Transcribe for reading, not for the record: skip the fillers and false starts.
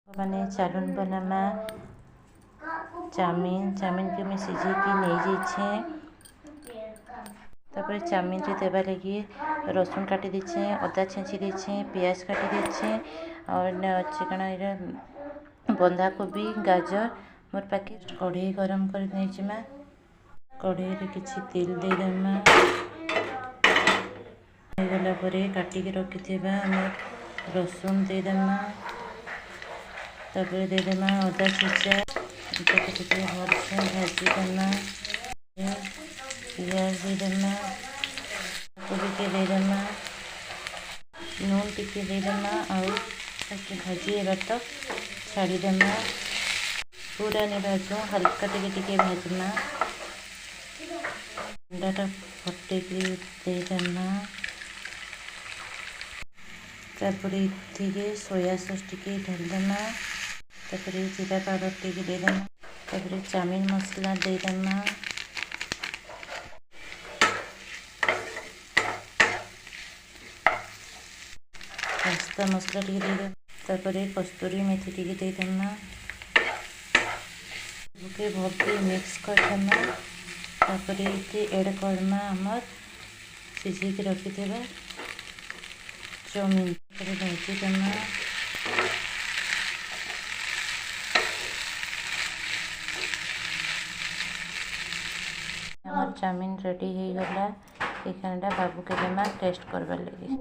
मैंने चालून बनामा चाउमीन के मैं सिझेकी नहीं जाइछे। तापर चाउमीन रे देवा लगी रसुन काटी देछे, अदा छेची देछे, प्याज काटी देछे और अच्छे कण बंधा कोबी गाजर मोर पाखे कढ़ई गरम कर देइछिमा। कढ़ई रे किछि तेल दे देमा। गला परे काटी के रखिथिबा हमर रसुन दे देमा। तापर दे देमा अदा छेचा टिके भलसे भाजी देमा। प्याज दे देमा, कोबी के दे देमा, नून टिके दे देमा और ताकि भाजी एबार तक छाड़ी देमा। पूरा नहीं भाजू, हल्का टिके भाजमा। अंडाटा फटेकी दे देमा। तापर इथिके सोया सॉस टिके ढाल देमा। तापर जीरा पाउडर टिके दे देमा। तापर चाउमीन मसला दे देमा। पास्ता मसला टिके दे देमा। तापर कस्तूरी मेथी टिके दे देमा। ओके भलसे मिक्स कर देमा। तापर इति ऐड करना हमर सिझी के रखिथिबा चाउमीन तापर भाजी देमा। हमर चाउमीन रेडी हो गला। एखानटा बाबू के देमा टेस्ट करबार लगी।